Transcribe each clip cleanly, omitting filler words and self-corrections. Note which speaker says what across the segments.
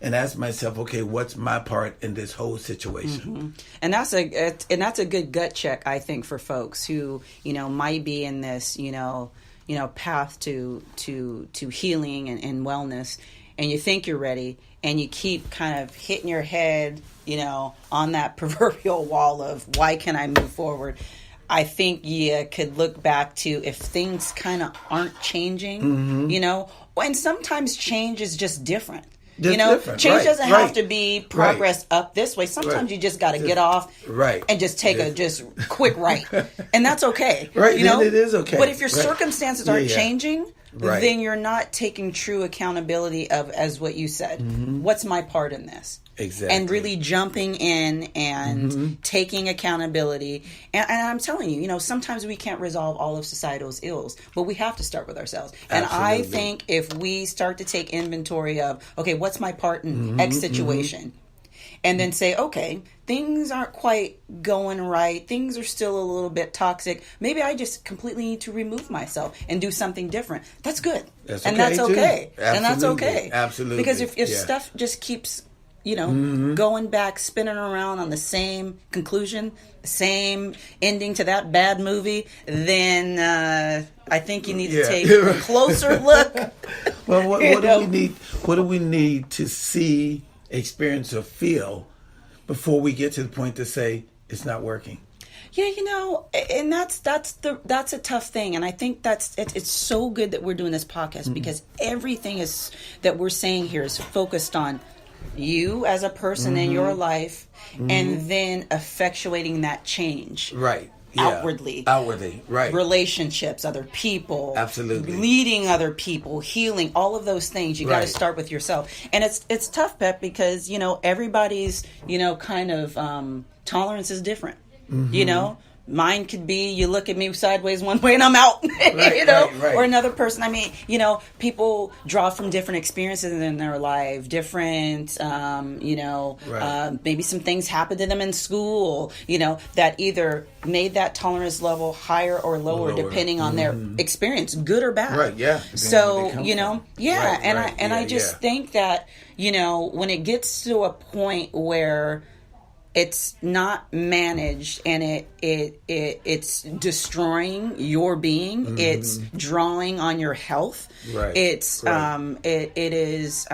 Speaker 1: and ask myself, okay, what's my part in this whole situation?
Speaker 2: And that's a good gut check, I think, for folks who, might be in this, path to healing and wellness, and you think you're ready, and you keep kind of hitting your head, on that proverbial wall of why can I move forward? I think you could look back to if things kind of aren't changing, and sometimes change is just different.
Speaker 1: Different.
Speaker 2: Change doesn't have to be progress up this way. Sometimes you just got to get off and just take a just quick right. And that's okay.
Speaker 1: Right, it is okay.
Speaker 2: But if your circumstances aren't changing, then you're not taking true accountability of, as what you said, what's my part in this?
Speaker 1: Exactly.
Speaker 2: And really jumping in and taking accountability. And I'm telling you, sometimes we can't resolve all of societal's ills, but we have to start with ourselves. And I think if we start to take inventory of, okay, what's my part in X situation? And then say, okay, things aren't quite going right. Things are still a little bit toxic. Maybe I just completely need to remove myself and do something different. That's good. That's okay. And that's okay.
Speaker 1: Absolutely.
Speaker 2: Because if stuff just keeps going back, spinning around on the same conclusion, same ending to that bad movie, then I think you need to take a closer look.
Speaker 1: Well, what do we need? What do we need to see, experience, or feel before we get to the point to say it's not working?
Speaker 2: Yeah, and that's a tough thing, and I think it's so good that we're doing this podcast because everything is that we're saying here is focused on you as a person in your life, and then effectuating that change.
Speaker 1: Right. Yeah.
Speaker 2: Outwardly,
Speaker 1: right.
Speaker 2: Relationships, other people.
Speaker 1: Absolutely.
Speaker 2: Leading other people, healing, all of those things. You got to start with yourself. And it's tough, Pep, because, everybody's, kind of tolerance is different. Mine could be you look at me sideways one way and I'm out, or another person. I mean, people draw from different experiences in their life, different, maybe some things happened to them in school, that either made that tolerance level higher or lower depending on their experience, good or bad.
Speaker 1: Right, yeah.
Speaker 2: So, I just think that, when it gets to a point where it's not managed and it's destroying your being. It's drawing on your health. It's it is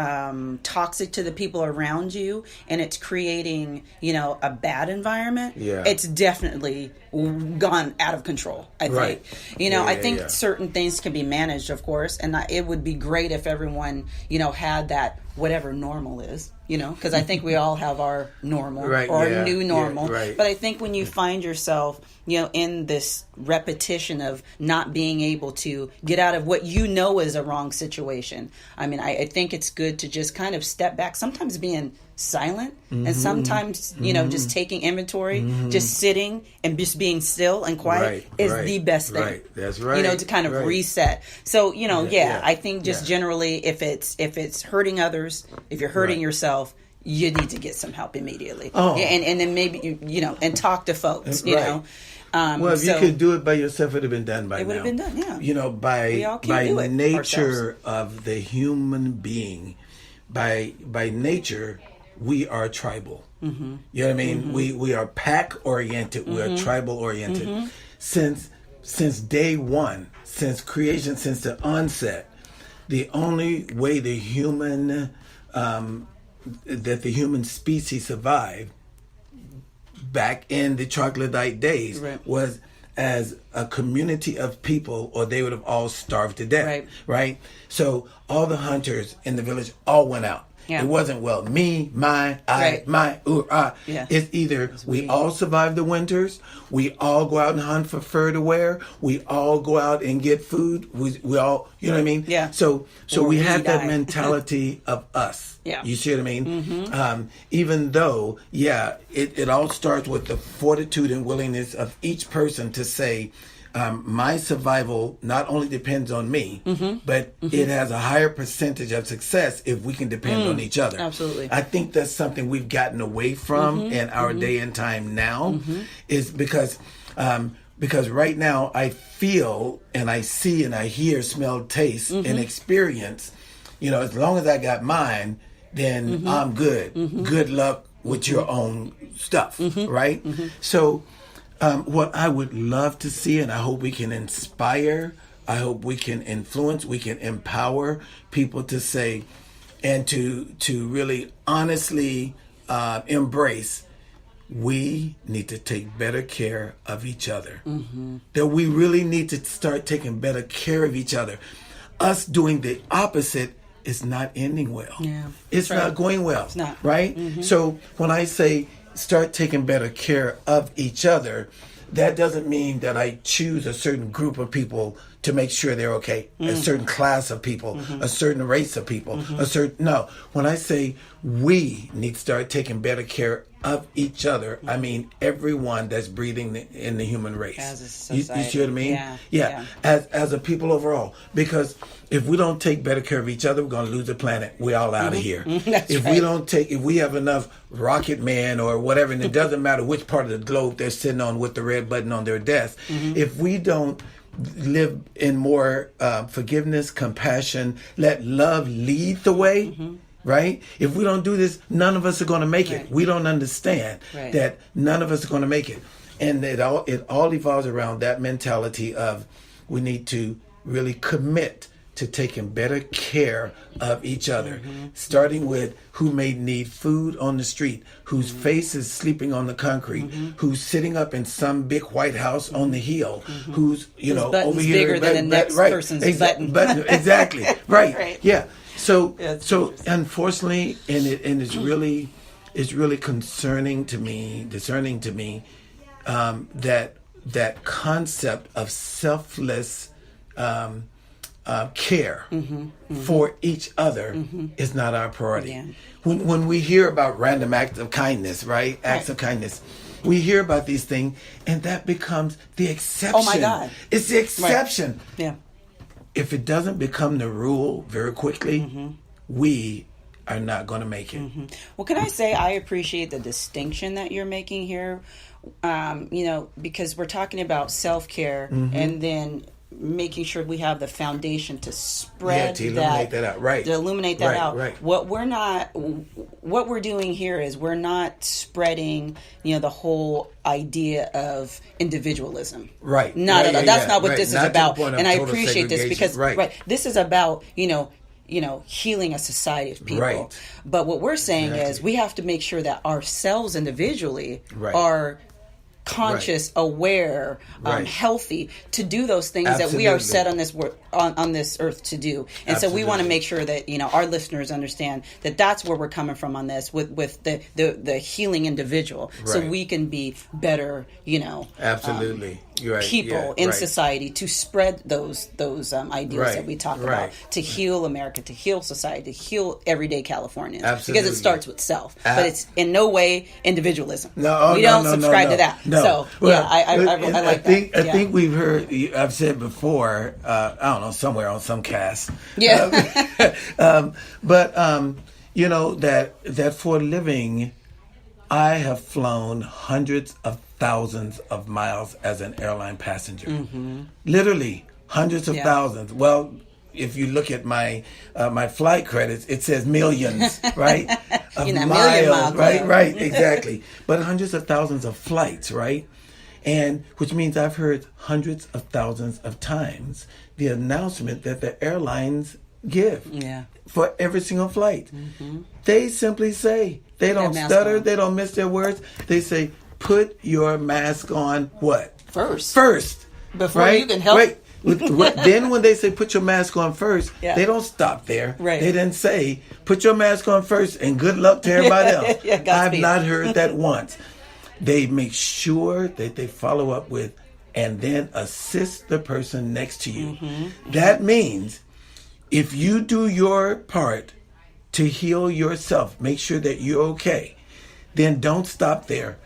Speaker 2: toxic to the people around you, and it's creating a bad environment. It's definitely gone out of control. I think I think certain things can be managed, of course, and it would be great if everyone had that whatever normal is. Because I think we all have our normal or our new normal. But I think when you find yourself, in this repetition of not being able to get out of what is a wrong situation, I mean, I think it's good to just kind of step back, sometimes being silent and sometimes, just taking inventory, just sitting and just being still and quiet is the best thing.
Speaker 1: Right. That's right.
Speaker 2: To kind of reset. So, I think just generally if it's hurting others, if you're hurting yourself, you need to get some help immediately. And then maybe, and talk to folks, know.
Speaker 1: If you could do it by yourself, it would have been done by now.
Speaker 2: It would have been done, yeah.
Speaker 1: By nature of the human being, by nature, we are tribal. You know what I mean? We are pack oriented. We are tribal oriented. Since day one, since creation, since the onset, the only way the human species survived back in the troglodyte days was as a community of people, or they would have all starved to death. Right? So all the hunters in the village all went out. It wasn't, me, my, I, my, I. It's either we all survive the winters, we all go out and hunt for fur to wear, we all go out and get food, we all, you know what I mean?
Speaker 2: Yeah.
Speaker 1: So we have that mentality of us. You see what I mean? Even though, it all starts with the fortitude and willingness of each person to say, my survival not only depends on me, but it has a higher percentage of success if we can depend on each other.
Speaker 2: Absolutely.
Speaker 1: I think that's something we've gotten away from in our day and time now, is because right now I feel and I see and I hear, smell, taste, and experience, as long as I got mine, then I'm good. Good luck with your own stuff, right? So what I would love to see, and I hope we can inspire, I hope we can influence, we can empower people to say, and to really honestly embrace, we need to take better care of each other. That we really need to start taking better care of each other. Us doing the opposite is not ending well.
Speaker 2: Yeah,
Speaker 1: it's not going well.
Speaker 2: It's not.
Speaker 1: Right? So when I say start taking better care of each other, that doesn't mean that I choose a certain group of people to make sure they're okay, a certain class of people, a certain race of people, no. When I say we need to start taking better care of each other, I mean everyone that's breathing in the human race.
Speaker 2: As a society.
Speaker 1: You see what I mean?
Speaker 2: Yeah.
Speaker 1: As a people overall. Because if we don't take better care of each other, we're going to lose the planet. We're all out of here. If we have enough rocket man or whatever, and it doesn't matter which part of the globe they're sitting on with the red button on their desk, if we don't live in more forgiveness, compassion, let love lead the way, right? If we don't do this, none of us are going to make it. We don't understand that none of us are going to make it. And it all evolves around that mentality of we need to really commit to taking better care of each other, starting with who may need food on the street, whose face is sleeping on the concrete, who's sitting up in some big White House on the hill, whose over here
Speaker 2: bigger than the next person's button.
Speaker 1: Exactly. Right. Yeah. So unfortunately, and it's really discerning to me that concept of selfless care for each other is not our priority.
Speaker 2: Yeah.
Speaker 1: When we hear about random acts of kindness, right? Acts of kindness, we hear about these things, and that becomes the exception.
Speaker 2: Oh my God.
Speaker 1: It's the exception.
Speaker 2: Right. Yeah.
Speaker 1: If it doesn't become the rule very quickly, we are not going to make it.
Speaker 2: Well, can I say I appreciate the distinction that you're making here, because we're talking about self-care and then making sure we have the foundation to spread
Speaker 1: to illuminate that out. Right.
Speaker 2: To illuminate that out.
Speaker 1: Right.
Speaker 2: What we're doing here is we're not spreading, the whole idea of individualism.
Speaker 1: Right.
Speaker 2: Not at all. That's not what this is
Speaker 1: Not
Speaker 2: about.
Speaker 1: to the point of
Speaker 2: And I
Speaker 1: total
Speaker 2: appreciate this because
Speaker 1: segregation.
Speaker 2: this is about, healing a society of people.
Speaker 1: Right.
Speaker 2: But what we're saying is we have to make sure that ourselves individually are conscious, aware, healthy to do those things that we are set on this on this earth to do. And so we want to make sure that our listeners understand that that's where we're coming from on this with the healing individual, so we can be better,
Speaker 1: absolutely. You're right.
Speaker 2: people in society to spread those ideals that we talk about, to heal America, to heal society, to heal everyday Californians.
Speaker 1: Absolutely.
Speaker 2: Because it starts with self, but it's in no way individualism. We
Speaker 1: No,
Speaker 2: don't subscribe to that.
Speaker 1: No.
Speaker 2: So I like that.
Speaker 1: I think we've heard. I've said before. I don't know, somewhere on some cast.
Speaker 2: Yeah.
Speaker 1: But that for a living, I have flown hundreds of thousands of miles as an airline passenger. Literally hundreds of thousands. Well, if you look at my my flight credits, it says millions, right? Of miles, right, exactly. But hundreds of thousands of flights, right? And which means I've heard hundreds of thousands of times the announcement that the airlines give for every single flight. They simply say, they don't stutter, they don't miss their words. They say, put your mask on what? First.
Speaker 2: Before you can help.
Speaker 1: Then when they say put your mask on first, they don't stop there. They didn't say put your mask on first and good luck to everybody else. I've not heard that once. They make sure that they follow up with and then assist the person next to you. That means if you do your part to heal yourself, make sure that you're okay, then don't stop there.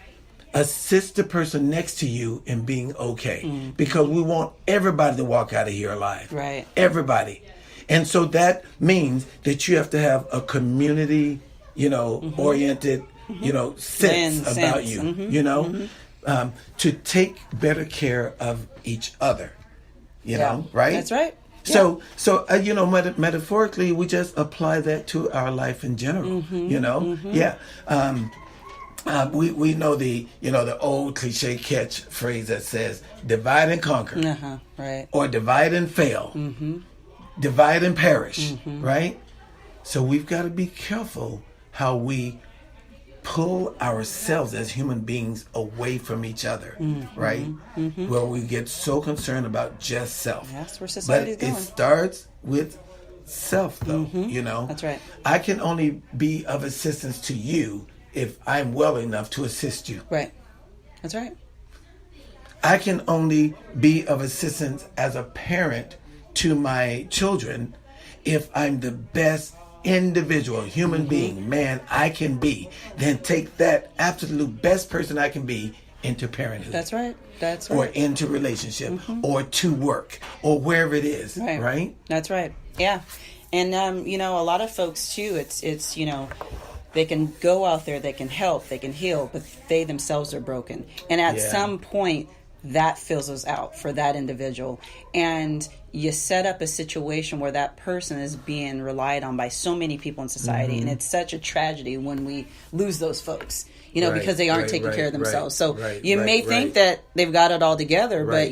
Speaker 1: Assist the person next to you in being okay, because we want everybody to walk out of here alive.
Speaker 2: Right.
Speaker 1: Everybody. And so that means that you have to have a community, oriented, sense about you, to take better care of each other, right?
Speaker 2: That's right.
Speaker 1: So metaphorically, we just apply that to our life in general. We know the old cliche catchphrase that says divide and conquer,
Speaker 2: right,
Speaker 1: or divide and fail, divide and perish, right? So we've got to be careful how we pull ourselves as human beings away from each other, right? Where we get so concerned about just self.
Speaker 2: That's where society's going.
Speaker 1: It starts with self, though.
Speaker 2: That's right.
Speaker 1: I can only be of assistance to you if I'm well enough to assist you.
Speaker 2: Right. That's right.
Speaker 1: I can only be of assistance as a parent to my children if I'm the best individual, human being, man I can be. Then take that absolute best person I can be into parenthood.
Speaker 2: That's right.
Speaker 1: Or into relationship, or to work, or wherever it is. Right?
Speaker 2: That's right. Yeah. And a lot of folks too, it's they can go out there, they can help, they can heal, but they themselves are broken. And at some point, that fizzles out for that individual. And you set up a situation where that person is being relied on by so many people in society. And it's such a tragedy when we lose those folks, because they aren't taking care of themselves. So you may think that they've got it all together, but,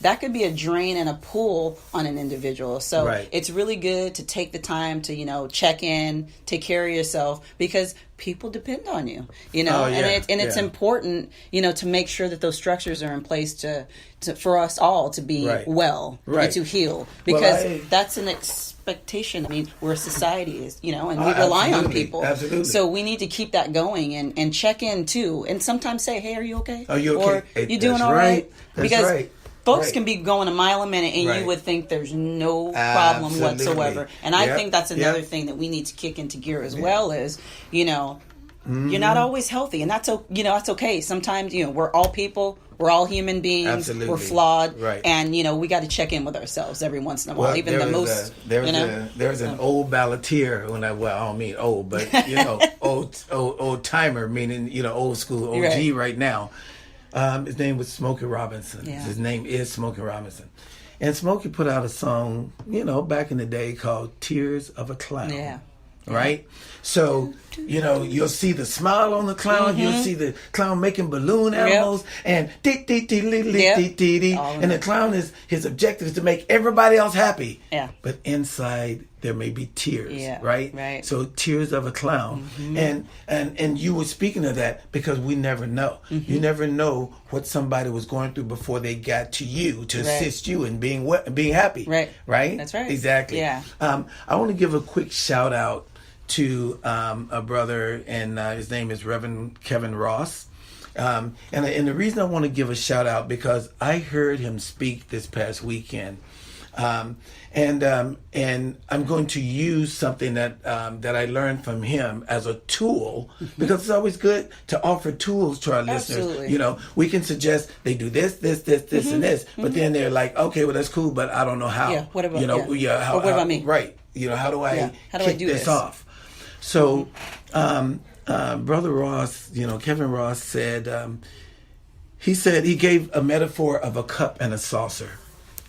Speaker 2: that could be a drain and a pull on an individual. So it's really good to take the time to, check in, take care of yourself, because people depend on you, and it's important, to make sure that those structures are in place to for us all to be well and to heal, because that's an expectation. I mean, we're a society is, and we rely on people.
Speaker 1: Absolutely.
Speaker 2: So we need to keep that going and check in too, and sometimes say, "Hey, are you okay?
Speaker 1: Are you okay?
Speaker 2: Or you doing all right?" Because folks can be going a mile a minute, and you would think there's no problem whatsoever. And I think that's another thing that we need to kick into gear as well. Is you're not always healthy, and that's that's okay. Sometimes we're all people. We're all human beings.
Speaker 1: Absolutely.
Speaker 2: We're flawed, and we got to check in with ourselves every once in a while. Even the most,
Speaker 1: there's an old balladeer. I don't mean old, but old timer, meaning old school OG right now. His name was Smokey Robinson. Yeah. His name is Smokey Robinson, and Smokey put out a song, back in the day called "Tears of a Clown."
Speaker 2: Yeah.
Speaker 1: Right? So, you'll see the smile on the clown. You'll see the clown making balloon animals and dee-dee-dee-dee-dee-dee-dee. And the clown his objective is to make everybody else happy.
Speaker 2: Yeah.
Speaker 1: But inside there may be tears, right?
Speaker 2: Right.
Speaker 1: So tears of a clown. And you were speaking of that because we never know. You never know what somebody was going through before they got to you to assist you in being happy. Right?
Speaker 2: That's right.
Speaker 1: Exactly.
Speaker 2: Yeah.
Speaker 1: I want to give a quick shout out to a brother, and his name is Reverend Kevin Ross. And the reason I want to give a shout out because I heard him speak this past weekend. And I'm going to use something that I learned from him as a tool, because it's always good to offer tools to our listeners. We can suggest they do this, and this, but then they're like, okay, well that's cool, but I don't know how.
Speaker 2: Yeah, what about
Speaker 1: what
Speaker 2: about me?
Speaker 1: Right. How do I kick
Speaker 2: do
Speaker 1: this off? So, Brother Ross, Kevin Ross said, he gave a metaphor of a cup and a saucer.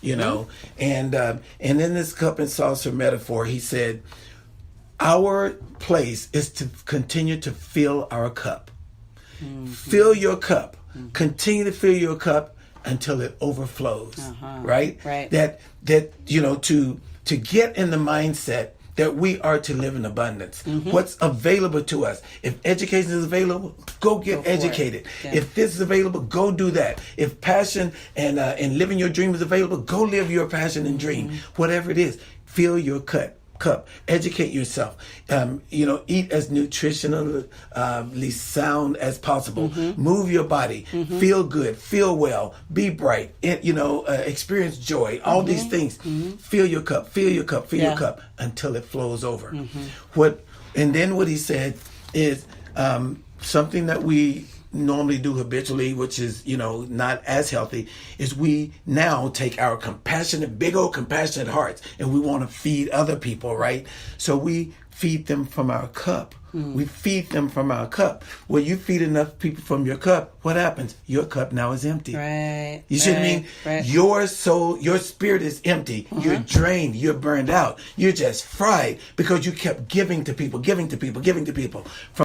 Speaker 1: And in this cup and saucer metaphor, he said, our place is to continue to fill our cup. Fill your cup. Continue to fill your cup until it overflows. Right? That to get in the mindset that we are to live in abundance. What's available to us. If education is available, go get educated. If this is available, go do that. If passion and living your dream is available, go live your passion and dream. Whatever it is, fill your cup. Educate yourself. Eat as nutritionally sound as possible. Move your body. Feel good. Feel well. Be bright. Experience joy. All these things. Fill your cup. Fill your cup. Fill your cup until it flows over. And then what he said is something that we normally do habitually, which is, not as healthy, is we now take our big old compassionate hearts and we want to feed other people, right? So we feed them from our cup. We feed them from our cup. When you feed enough people from your cup, what happens? Your cup now is empty.
Speaker 2: Right.
Speaker 1: You see what I mean?
Speaker 2: Right.
Speaker 1: Your soul, your spirit is empty. You're drained. You're burned out. You're just fried because you kept giving to people, giving to people, giving to people.